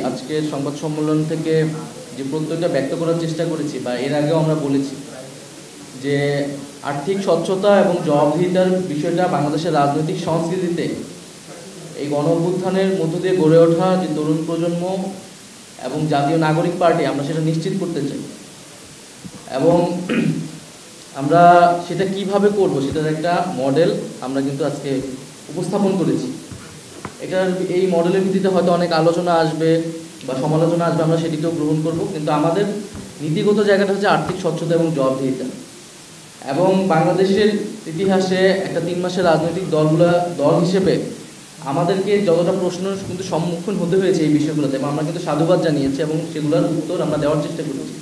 আজকের সংবাদ সম্মেলন থেকে যে প্রত্যয়টা ব্যক্ত করার চেষ্টা করেছি বা এর আগেও আমরা বলেছি যে আর্থিক স্বচ্ছতা এবং জবাবদিহিতার বিষয়টা বাংলাদেশের রাজনৈতিক সংস্কৃতিতে এই গণ অভ্যুত্থানের মধ্য দিয়ে গড়ে ওঠা যে তরুণ প্রজন্ম এবং জাতীয় নাগরিক পার্টি আমরা সেটা নিশ্চিত করতে চাই এবং আমরা সেটা কিভাবে করব সেটার একটা মডেল আমরা কিন্তু আজকে উপস্থাপন করেছি। এই মডেলের ভিত্তিতে হয়তো অনেক আলোচনা আসবে বা সমালোচনা আসবে, আমরা সেটিকেও গ্রহণ করব, কিন্তু আমাদের নীতিগত জায়গাটা হচ্ছে আর্থিক স্বচ্ছতা এবং জবাবদিহিতা। এবং বাংলাদেশের ইতিহাসে একটা 3 মাসের রাজনৈতিক দল হিসেবে আমাদেরকে যতটা প্রশ্ন কিন্তু সম্মুখীন হতে হয়েছে এই বিষয়গুলোতে, এবং আমরা কিন্তু সাধুবাদ জানিয়েছি এবং সেগুলোর উত্তর আমরা দেওয়ার চেষ্টা করেছি।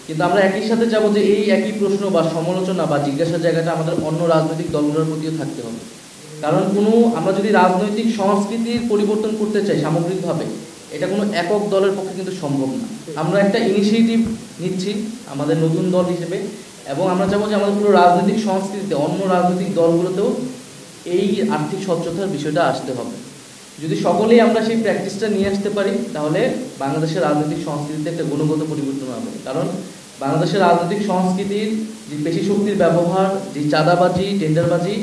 কিন্তু আমরা একই সাথে যাবো যে এই একই প্রশ্ন বা সমালোচনা বা জিজ্ঞাসার জায়গাটা আমাদের অন্য রাজনৈতিক দলগুলোর প্রতিও থাকতে হবে। কারণ আমরা যদি রাজনৈতিক সংস্কৃতির পরিবর্তন করতে চাই সামগ্রিকভাবে, এটা কোনো একক দলের পক্ষে কিন্তু সম্ভব না। আমরা একটা ইনিশিয়েটিভ নিচ্ছি আমাদের নতুন দল হিসেবে, এবং আমরা চাবো যে আমাদের পুরো রাজনৈতিক সংস্কৃতিতে অন্য রাজনৈতিক দলগুলোতেও এই আর্থিক স্বচ্ছতার বিষয়টা আসতে হবে। যদি সকলেই আমরা সেই প্র্যাকটিসটা নিয়ে আসতে পারি, তাহলে বাংলাদেশের রাজনৈতিক সংস্কৃতিতে একটা গুণগত পরিবর্তন হবে। কারণ বাংলাদেশের রাজনৈতিক সংস্কৃতির যে পেশি শক্তির ব্যবহার, যে চাঁদাবাজি, টেন্ডারবাজি,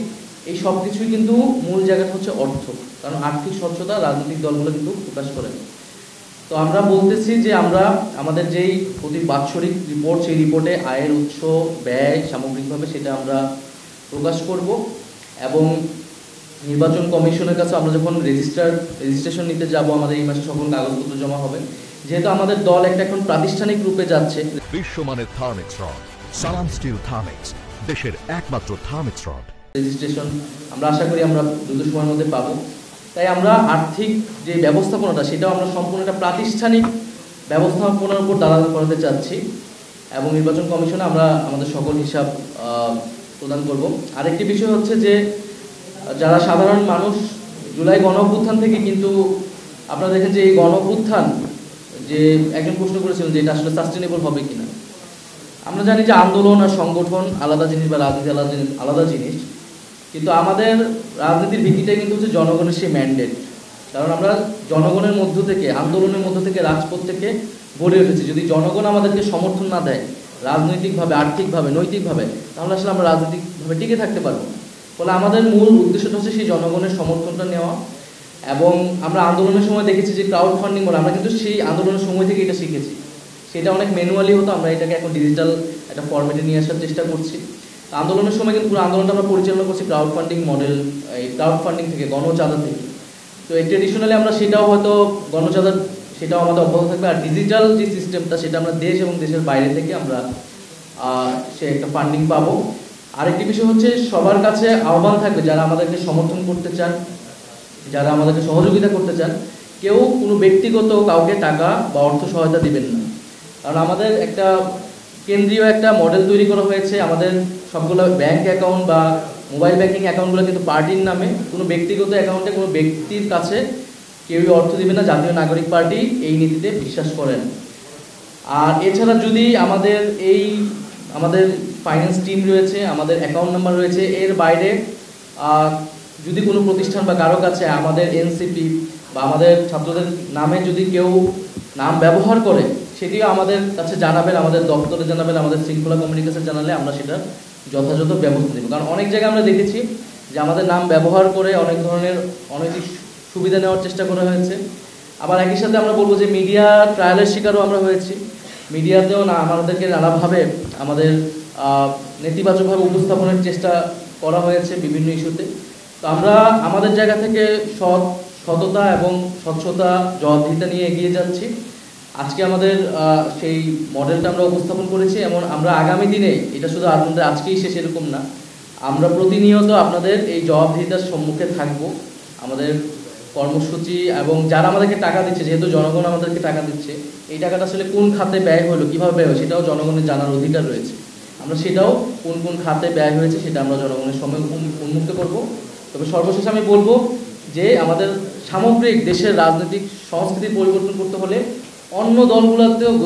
এই সব কিছুই কিন্তু মূল জায়গাটা হচ্ছে অর্থ। কারণ আর্থিক স্বচ্ছতা রাজনৈতিক দলগুলো কিন্তু প্রকাশ করে। তো আমরা বলতেছি যে আমরা আমাদের যেই প্রতি বাৎসরিক রিপোর্ট, সেই রিপোর্টে আয়ের উৎস, ব্যয় সামগ্রিকভাবে সেটা আমরা প্রকাশ করব, এবং নির্বাচন কমিশনের কাছে আমরা যখন রেজিস্ট্রেশন নিতে যাব, আমাদের এই মাসে সকল কাগজপত্র জমা হবে। যেহেতু আমাদের দল একটা এখন প্রাতিষ্ঠানিক রূপে যাচ্ছে, বিশ্বমানের থার্মিক্স রড, সালাম স্টিল থার্মিক্স, দেশের একমাত্র থার্মিক্স রড। রেজিস্ট্রেশন আমরা আশা করি আমরা দ্রুত সময়ের মধ্যে পাবো। তাই আমরা আর্থিক যে ব্যবস্থাপনাটা, সেটাও আমরা সম্পূর্ণ একটা প্রাতিষ্ঠানিক ব্যবস্থাপনার উপর দাঁড়ান করাতে চাচ্ছি, এবং নির্বাচন কমিশনে আমরা আমাদের সকল হিসাব প্রদান করব। আরেকটি বিষয় হচ্ছে যে যারা সাধারণ মানুষ জুলাই গণ অভ্যুত্থান থেকে, কিন্তু আপনারা দেখেন যে এই গণ অভ্যুত্থান, যে একজন প্রশ্ন করেছিলেন যে এটা আসলে সাস্টেনেবল হবে কিনা। আমরা জানি যে আন্দোলন আর সংগঠন আলাদা জিনিস বা রাজনীতি আলাদা জিনিস, কিন্তু আমাদের রাজনীতির ভিত্তিটাই কিন্তু হচ্ছে জনগণের সেই ম্যান্ডেট। কারণ আমরা জনগণের মধ্য থেকে, আন্দোলনের মধ্য থেকে, রাজপথ থেকে গড়ে উঠেছি। যদি জনগণ আমাদেরকে সমর্থন না দেয় রাজনৈতিকভাবে, আর্থিকভাবে, নৈতিকভাবে, তাহলে আসলে আমরা রাজনৈতিকভাবে টিকে থাকতে পারবো। ফলে আমাদের মূল উদ্দেশ্যটা হচ্ছে সেই জনগণের সমর্থনটা নেওয়া। এবং আমরা আন্দোলনের সময় দেখেছি যে ক্রাউড ফান্ডিং বলে, আমরা কিন্তু সেই আন্দোলনের সময় থেকে এটা শিখেছি। সেটা অনেক ম্যানুয়ালি হতো, আমরা এটাকে এখন ডিজিটাল একটা ফরম্যাটে নিয়ে আসার চেষ্টা করছি। আন্দোলনের সময় কিন্তু পুরো আন্দোলনটা আমরা পরিচালনা করছি ক্রাউড ফান্ডিং মডেল, এই ক্রাউড ফান্ডিং থেকে, গণচাঁদা থেকে। তো এই ট্রেডিশনালি আমরা সেটাও হয়তো গণচাঁদা সেটাও আমাদের অব্যাহত থাকবে। আর ডিজিটাল যে সিস্টেমটা, সেটা আমরা দেশ এবং দেশের বাইরে থেকে আমরা সে একটা ফান্ডিং পাবো। আরেকটি বিষয় হচ্ছে সবার কাছে আহ্বান থাকবে, যারা আমাদেরকে সমর্থন করতে চান, যারা আমাদেরকে সহযোগিতা করতে চান, কেউ কোনো ব্যক্তিগত কাউকে টাকা বা অর্থ সহায়তা দিবেন না। কারণ আমাদের একটা কেন্দ্রীয় একটা মডেল তৈরি করা হয়েছে। আমাদের সবগুলো ব্যাংক অ্যাকাউন্ট বা মোবাইল ব্যাংকিং অ্যাকাউন্টগুলো কিন্তু পার্টির নামে, কোনো ব্যক্তিগত অ্যাকাউন্টে কোনো ব্যক্তির কাছে কেউই অর্থ দিবে না। জাতীয় নাগরিক পার্টি এই নীতিতে বিশ্বাস করেন। আর এছাড়া যদি আমাদের ফাইন্যান্স টিম রয়েছে, আমাদের অ্যাকাউন্ট নাম্বার রয়েছে, এর বাইরে যদি কোনো প্রতিষ্ঠান বা কারো কাছে আমাদের এনসিপি বা আমাদের ছাত্রদের নামে যদি কেউ নাম ব্যবহার করে, সেটিও আমাদের কাছে জানাবেন, আমাদের দপ্তরে জানাবেন, আমাদের শৃঙ্খলা কমিউনিকেশন জানালে আমরা সেটা যথাযথ ব্যবস্থা নেব। কারণ অনেক জায়গায় আমরা দেখেছি যে আমাদের নাম ব্যবহার করে অনেক ধরনের অনৈতিক সুবিধা নেওয়ার চেষ্টা করা হয়েছে। আবার একই সাথে আমরা বলবো যে মিডিয়া ট্রায়ালের শিকারও আমরা হয়েছি। মিডিয়াতেও আমাদেরকে নানাভাবে আমাদের নেতিবাচকভাবে উপস্থাপনের চেষ্টা করা হয়েছে বিভিন্ন ইস্যুতে। তো আমরা আমাদের জায়গা থেকে সততা এবং স্বচ্ছতা, জবাবদিহিতা নিয়ে এগিয়ে যাচ্ছি। আজকে আমাদের সেই মডেলটা আমরা উপস্থাপন করেছি, এবং আমরা আগামী দিনে, এটা শুধু আপনাদের আজকেই শেষ এরকম না, আমরা প্রতিনিয়ত আপনাদের এই জবাবদিহিতার সম্মুখে থাকব। আমাদের কর্মসূচি এবং যারা আমাদেরকে টাকা দিচ্ছে, যেহেতু জনগণ আমাদেরকে টাকা দিচ্ছে, এই টাকাটা আসলে কোন খাতে ব্যয় হলো, কীভাবে ব্যয় হয়, সেটাও জনগণের জানার অধিকার রয়েছে। আমরা সেটাও কোন কোন খাতে ব্যয় হয়েছে সেটা আমরা জনগণের সামনে উন্মুক্ত করব। তবে সর্বশেষ আমি বলবো যে আমাদের সামগ্রিক দেশের রাজনৈতিক সংস্কৃতি পরিবর্তন করতে হলে অন্য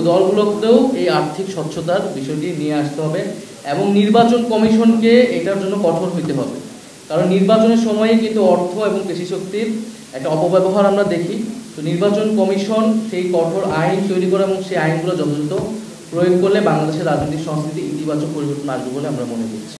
দলগুলোতেও এই আর্থিক স্বচ্ছতার বিষয়টি নিয়ে আসতে হবে, এবং নির্বাচন কমিশনকে এটার জন্য কঠোর হইতে হবে। কারণ নির্বাচনের সময়ে কিন্তু অর্থ এবং পেশি শক্তির একটা অপব্যবহার আমরা দেখি। তো তো নির্বাচন কমিশন সেই কঠোর আইন তৈরি করে এবং সেই আইনগুলো যথাযথ প্রয়োগ করলে বাংলাদেশের রাজনৈতিক সংস্কৃতি ইতিবাচক পরিবর্তন আসবে বলে আমরা মনে করছি।